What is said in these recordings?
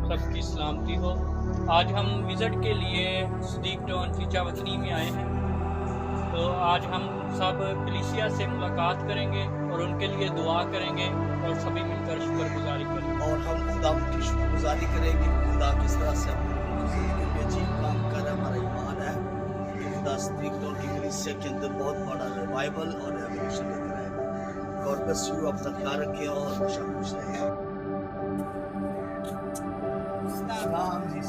सबकी सलामती हो। आज हम विज़िट के लिए सदीक टाउन फीचा वतनी में आए हैं। तो आज हम सब कलीसिया से मुलाकात करेंगे और उनके लिए दुआ करेंगे और सभी मिलकर शुक्रगुजारी करेंगे। और हम खुदा की शुक्रगुजारी करेंगे कि खुदा किस तरह से अपने अजीब काम कर रहा है। हमारा ईमान है कि खुदा सदीक टाउन की कलीसिया के अंदर बहुत बड़ा रिवाइवल और रेवोल्यूशन लेकर आएगा। God bless you. अपना ख्याल रखें और हमेशा खुश रहें। Ram ji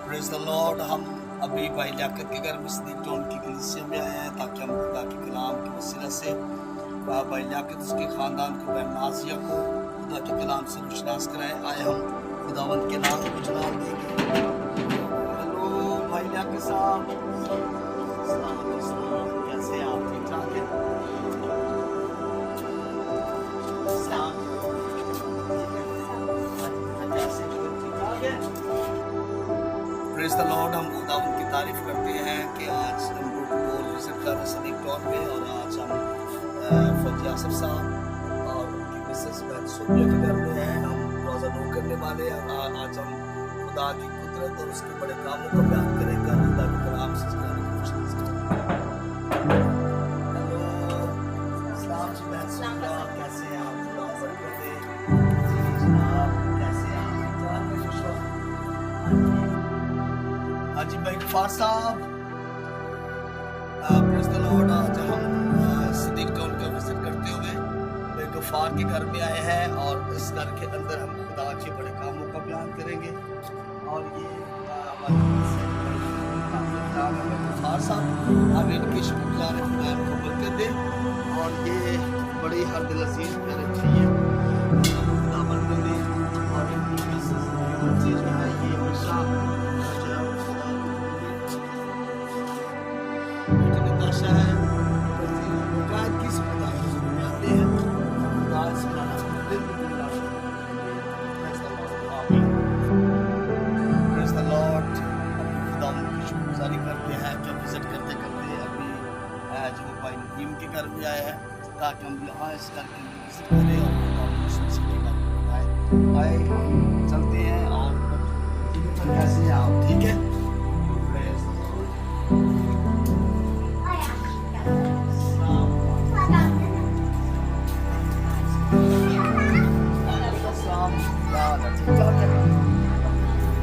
praise the Lord. हम अभी भाई लियाकत के घर में सदीक टाउन की कलीसिया में आए हैं ताकि हम खुदा के कलाम के वसीला से भाई लियाकत उसके ख़ानदान को बहन नाजिया को खुदा के कलाम से रोशनास कराएं। आए हम खुदावंद के नाम को जलाल देंगे। हेलो भाई लियाकत साहब, कैसे हैं आप? ठीक ठाक हैं? Praise the Lord. हम खुदावंद की तारीफ करते हैं कि आज हम लोग विजिट कर रहे हैं सदीक टाउन में और आज हम फौजी आसिफ साहब और उनकी मिसेस बहन सोनिया के घर में हैं। हम रोज़ा नो करने वाले हैं और आज हम खुदा की कुदरत और उसके बड़े कामों का बयान करेंगे। खुदा के कलाम से सुनाने की कोशिश करेंगे। हेलो सलाम जी बहन सोनिया, कैसे हैं आप? खुदा बरकत दे। जी जनाब, कैसे हैं आप? खुदा की खुश हो। हाजी भाई गफार साहब, प्रेज़ द लॉर्ड। आज हम सदीक टाउन का विजिट करते हुए भाई गफार के घर में आए हैं और इस घर के अंदर हम खुदा के बड़े कामों का बयान करेंगे। और ये गफार साहब, आप इनकी शुक्रगुजार खुदा कबूल कर दे। और ये बड़ी हर दिल अजीज प्यारे चाहिए खुदा बरकत दे। और इनकी चीज़ जो है ये हमेशा नताशा है की सुविधा में आते हैं। Praise the Lord. खुदा की शुक्रगुजारी करते हैं कि विजिट करते करते अभी जो भाई नदीम के घर में आए हैं ताकि हम यहाँ इस घर के विजिट करें और खुदा की बात बताएं। आए चलते हैं।